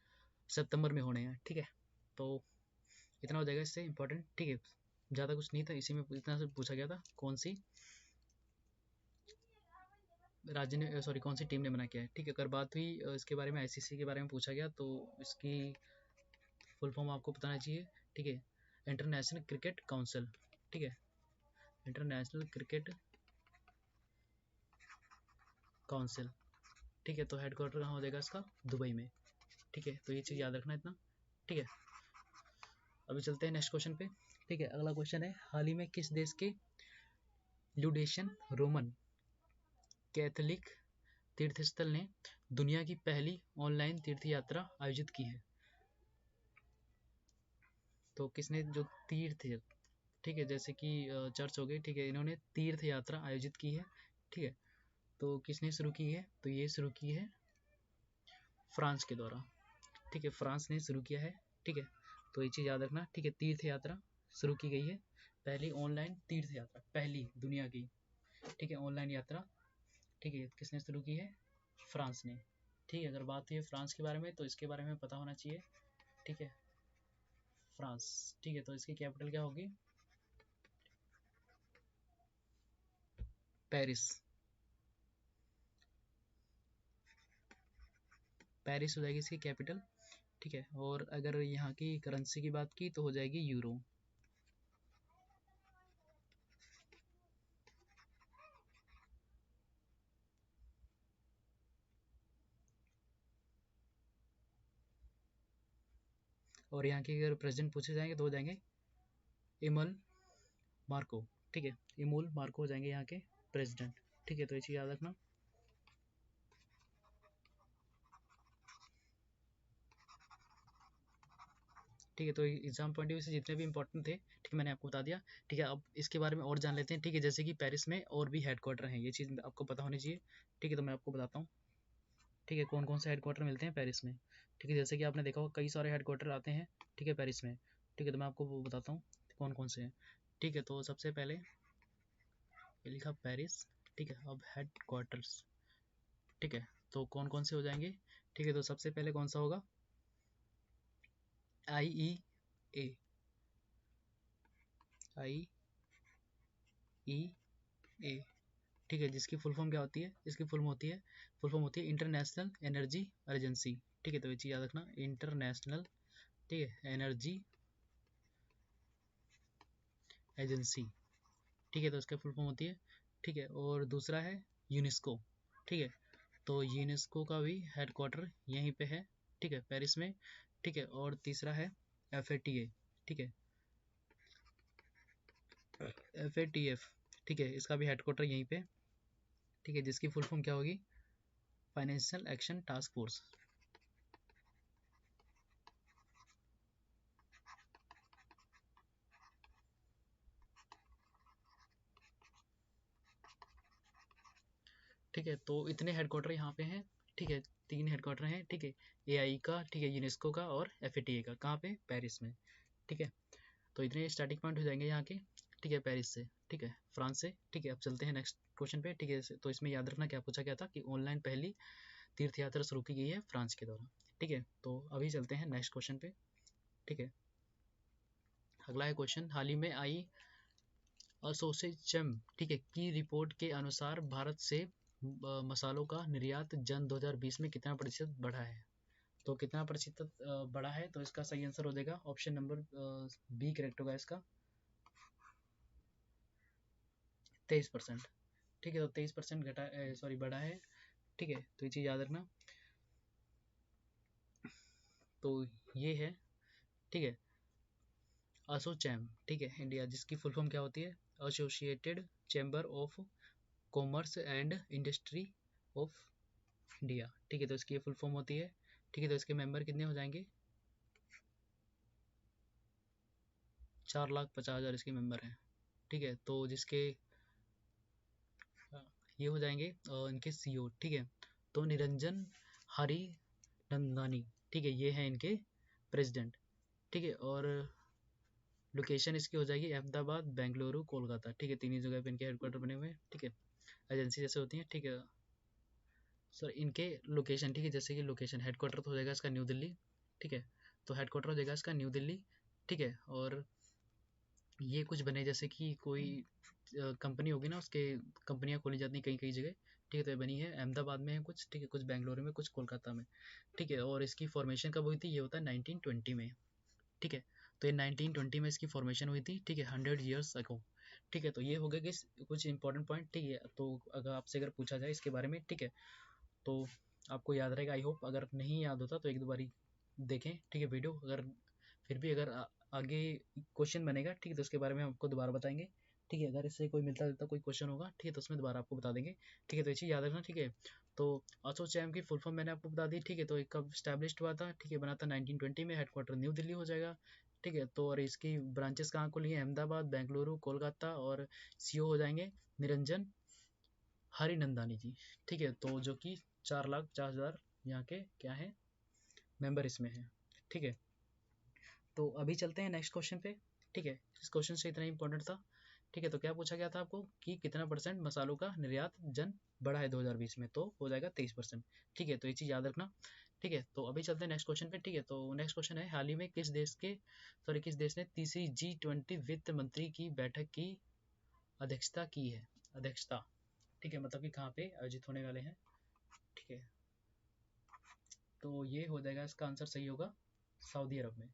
सितंबर में होने हैं। ठीक है, तो इतना हो जाएगा इससे इम्पोर्टेंट। ठीक है, ज़्यादा कुछ नहीं था, इसी में इतना से पूछा गया था कौन सी राज्य ने, सॉरी कौन सी टीम ने मना किया है। ठीक है, अगर बात हुई इसके बारे में, आईसीसी के बारे में पूछा गया, तो इसकी फुल फॉर्म आपको बताना चाहिए। ठीक है, इंटरनेशनल क्रिकेट काउंसिल। ठीक है, इंटरनेशनल क्रिकेट काउंसिल। ठीक है, तो हेडक्वार्टर कहाँ हो जाएगा इसका? दुबई में। ठीक है, तो ये चीज़ याद रखना इतना। ठीक है, अभी चलते हैं नेक्स्ट क्वेश्चन पे। ठीक है, अगला क्वेश्चन है, हाल ही में किस देश के ल्यूडेशन रोमन कैथोलिक तीर्थस्थल ने दुनिया की पहली ऑनलाइन तीर्थ यात्रा आयोजित की है? तो किसने जो तीर्थ, ठीक है, जैसे कि चर्च हो गई। ठीक है, इन्होंने तीर्थ यात्रा आयोजित की है। ठीक है, तो किसने शुरू की है? तो ये शुरू की है फ्रांस के द्वारा। ठीक है, फ्रांस ने शुरू किया है। ठीक है, तो ये चीज़ याद रखना। ठीक है, तीर्थ यात्रा शुरू की गई है, पहली ऑनलाइन तीर्थ यात्रा, पहली दुनिया की। ठीक है, ऑनलाइन यात्रा। ठीक है, किसने शुरू की है? फ्रांस ने। ठीक है, अगर बात हुई है फ्रांस के बारे में तो इसके बारे में पता होना चाहिए। ठीक है, फ्रांस। ठीक है, तो इसकी कैपिटल क्या होगी? पेरिस। पेरिस हो जाएगी इसकी कैपिटल। ठीक है, और अगर यहाँ की करेंसी की बात की तो हो जाएगी यूरो। और यहाँ के अगर प्रेसिडेंट पूछे जाएंगे तो हो जाएंगे इमल मार्को। ठीक है, इमूल मार्को हो जाएंगे यहाँ के प्रेसिडेंट। ठीक है, तो ये चीज़ याद रखना। ठीक है, तो एग्जाम पॉइंट ऑफ व्यू से जितने भी इंपॉर्टेंट थे, ठीक है, मैंने आपको बता दिया। ठीक है, अब इसके बारे में और जान लेते हैं। ठीक है, जैसे कि पेरिस में और भी हेडक्वार्टर हैं, ये चीज़ आपको पता होनी चाहिए। ठीक है, तो मैं आपको बताता हूँ। ठीक है, कौन कौन से हेडक्वार्टर मिलते हैं पेरिस में। ठीक है, जैसे कि आपने देखा होगा कई सारे हेडक्वार्टर आते हैं, ठीक है, पेरिस में। ठीक है, तो मैं आपको वो बताता हूँ कौन कौन से हैं। ठीक है, तो सबसे पहले ये लिखा पेरिस। ठीक है, अब हेडक्वार्टर्स। ठीक है, तो कौन कौन से हो जाएंगे। ठीक है, तो सबसे पहले कौन सा होगा, IEA। IEA, ठीक है, जिसकी फुल फॉर्म क्या होती है, इसकी फुल फॉर्म होती है इंटरनेशनल एनर्जी एजेंसी। ठीक है, तो ये चीज़ याद रखना, इंटरनेशनल, ठीक है, एनर्जी एजेंसी। ठीक है, तो इसका फुल फॉर्म होती है। ठीक है, और दूसरा है यूनेस्को। ठीक है, तो यूनेस्को का भी हेडक्वार्टर यहीं पे है, ठीक है, पेरिस में। ठीक है, और तीसरा है FATA। ठीक है, FATF, ठीक है, इसका भी हेडक्वार्टर यहीं पे। ठीक है, जिसकी फुल फॉर्म क्या होगी, फाइनेंशियल एक्शन टास्क फोर्स। ठीक है, तो इतने हेडक्वार्टर यहाँ पे हैं। ठीक है, 3 हेडक्वार्टर हैं। ठीक है, AI का, ठीक है, यूनेस्को का और FATA का, कहाँ पे, पेरिस में। ठीक है, तो इतने स्टार्टिंग पॉइंट हो जाएंगे यहाँ के। ठीक है, पेरिस से, ठीक है, फ्रांस से। ठीक है, अब चलते हैं नेक्स्ट क्वेश्चन पे। ठीक है, तो इसमें याद रखना क्या पूछा गया था कि ऑनलाइन पहली तीर्थ यात्रा शुरू की गई है फ्रांस के द्वारा। ठीक है, तो अभी चलते हैं नेक्स्ट क्वेश्चन पे। ठीक है, अगला है क्वेश्चन, हाल ही में आई एसोचैम, ठीक है, की रिपोर्ट के अनुसार भारत से मसालों का निर्यात जन 2020 में कितना प्रतिशत बढ़ा है। तो कितना प्रतिशत बढ़ा है, तो इसका सही आंसर हो जाएगा ऑप्शन नंबर B करेक्ट होगा इसका, 23%। ठीक है, तो 23% घटा, सॉरी, बढ़ा है। ठीक है, तो ये चीज़ याद रखना। तो ये है, ठीक है, एसोचैम, ठीक है, इंडिया, जिसकी फुल फॉर्म क्या होती है, associated chamber of commerce and industry of India. ठीक है, तो इसकी फुल फॉर्म होती है। ठीक है, तो इसके मेंबर कितने हो जाएंगे, 4,50,000 इसके मेंबर हैं। ठीक है, तो जिसके ये हो जाएंगे इनके CEO। ठीक है, तो निरंजन हरि नंदानी, ठीक है, ये है इनके प्रेसिडेंट। ठीक है, और लोकेशन इसकी हो जाएगी अहमदाबाद, बेंगलुरु, कोलकाता। ठीक है, 3 ही जगह पे इनके हेडक्वार्टर बने हुए हैं। ठीक है, एजेंसी जैसे होती हैं। ठीक है सर, इनके लोकेशन, ठीक है, जैसे कि लोकेशन, हेडक्वार्टर तो हो जाएगा इसका न्यू दिल्ली। ठीक है, तो हेडक्वार्टर हो जाएगा इसका न्यू दिल्ली। ठीक है, और ये कुछ बने जैसे कि कोई कंपनी होगी ना, उसके कंपनियां खोली जाती हैं कई कई जगह। ठीक है, तो ये बनी है अहमदाबाद में है कुछ, ठीक है, कुछ बेंगलुरु में, कुछ कोलकाता में। ठीक है, और इसकी फॉर्मेशन कब हुई थी, ये होता है 1920 में। ठीक है, तो ये 1920 में इसकी फॉर्मेशन हुई थी। ठीक है, 100 years ago। ठीक है, तो ये हो गया कि कुछ इंपॉर्टेंट पॉइंट। ठीक है, तो अगर आपसे अगर पूछा जाए इसके बारे में, ठीक है, तो आपको याद रहेगा। आई होप, अगर नहीं याद होता तो एक दो बारी देखें, ठीक है, वीडियो। अगर फिर भी अगर आगे क्वेश्चन बनेगा, ठीक है, तो उसके बारे में हम आपको दोबारा बताएंगे। ठीक है, अगर इससे कोई मिलता जुलता कोई क्वेश्चन होगा, ठीक है, तो उसमें दोबारा आपको बता देंगे। ठीक है, तो ये चीज़ याद रखना। ठीक है, तो एसोचैम की फुल फॉर्म मैंने आपको बता दी। ठीक है, तो ये कब स्टैब्लिश्ड हुआ था, ठीक है, बना था 1920 में, हेडक्वार्टर न्यू दिल्ली हो जाएगा। ठीक है, तो और इसकी ब्रांचेस कहाँ खुली हैं, अहमदाबाद, बेंगलुरु, कोलकाता, और CEO हो जाएंगे निरंजन हरिनंदानी जी। ठीक है, तो जो कि 4,50,000 यहाँ के क्या है, मेंबर इसमें है। ठीक है, तो अभी चलते हैं नेक्स्ट क्वेश्चन पे। ठीक है, इस क्वेश्चन से इतना इंपॉर्टेंट था। ठीक है, तो क्या पूछा गया था आपको कि कितना परसेंट मसालों का निर्यात जन बढ़ा है 2020 में, तो हो जाएगा 23%। ठीक है, तो ये चीज़ याद रखना। ठीक है, तो अभी चलते हैं नेक्स्ट क्वेश्चन पे। ठीक है, तो नेक्स्ट क्वेश्चन है, हाल ही में किस देश ने तीसरी G20 वित्त मंत्री की बैठक की अध्यक्षता की है, अध्यक्षता। ठीक है, मतलब कि कहाँ पे आयोजित होने वाले हैं। ठीक है, तो ये हो जाएगा, इसका आंसर सही होगा सऊदी अरब में।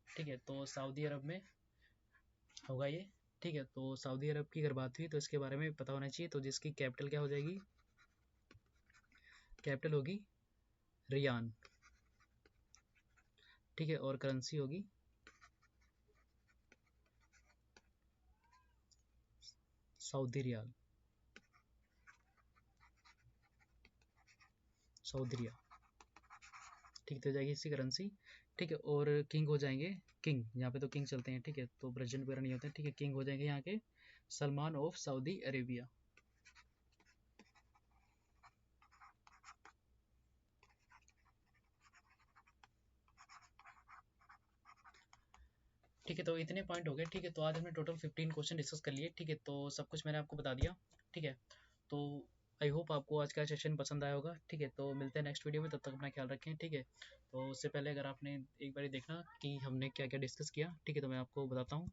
ठीक है, तो सऊदी अरब में होगा ये। ठीक है, तो सऊदी अरब की अगर बात हुई तो इसके बारे में पता होना चाहिए। तो जिसकी कैपिटल क्या हो जाएगी, कैपिटल होगी रियान। ठीक है, और करेंसी होगी सऊदी रियाल, सऊदी रियाल, ठीक है, तो जाएगी इसकी करेंसी। ठीक है, और किंग हो जाएंगे, किंग यहाँ पे तो किंग चलते हैं, ठीक है, तो प्रेसिडेंट वगैरह नहीं होते, ठीक है, किंग हो जाएंगे यहाँ के सलमान ऑफ सऊदी अरेबिया। ठीक है, तो इतने पॉइंट हो गए। ठीक है, तो आज हमने टोटल 15 क्वेश्चन डिस्कस कर लिए। ठीक है, तो सब कुछ मैंने आपको बता दिया। ठीक है, तो आई होप आपको आज का सेशन पसंद आया होगा। ठीक है, तो मिलते हैं नेक्स्ट वीडियो में, तब तक अपना ख्याल रखें। ठीक है, तो उससे पहले अगर आपने एक बार देखना कि हमने क्या क्या डिस्कस किया, ठीक है, तो मैं आपको बताता हूँ।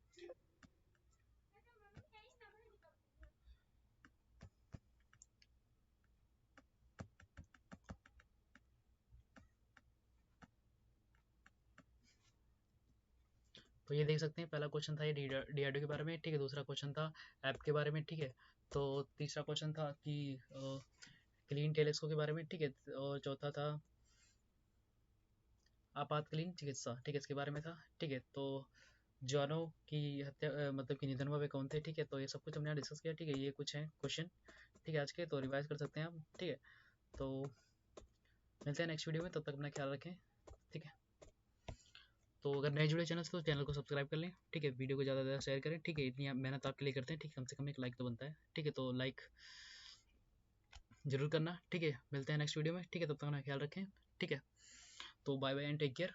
तो ये देख सकते हैं, पहला क्वेश्चन था ये डीआरडीओ के बारे में। ठीक है, दूसरा क्वेश्चन था ऐप के बारे में। ठीक है, तो तीसरा क्वेश्चन था कि क्लीन टेलेक्सो के बारे में। ठीक है, और चौथा था आपातकालीन चिकित्सा, ठीक है, इसके बारे में था। ठीक है, तो जॉनो की हत्या मतलब कि निधन हुए कौन थे। ठीक है, तो ये सब कुछ हमने यहाँ डिस्कस किया। ठीक है, ये कुछ हैं क्वेश्चन, ठीक है, आज के, तो रिवाइज कर सकते हैं आप। ठीक है, तो मिलते हैं नेक्स्ट वीडियो में, तब तक अपना ख्याल रखें। ठीक है, तो अगर नए जुड़े चैनल से तो चैनल को सब्सक्राइब कर लें। ठीक है, वीडियो को ज़्यादा से ज़्यादा शेयर करें। ठीक है, इतनी मेहनत आपके लिए करते हैं। ठीक है, कम से कम एक लाइक तो बनता है। ठीक है, तो लाइक जरूर करना। ठीक है, मिलते हैं नेक्स्ट वीडियो में। ठीक है, तब तक अपना ख्याल रखें। ठीक है, तो bye bye and take care.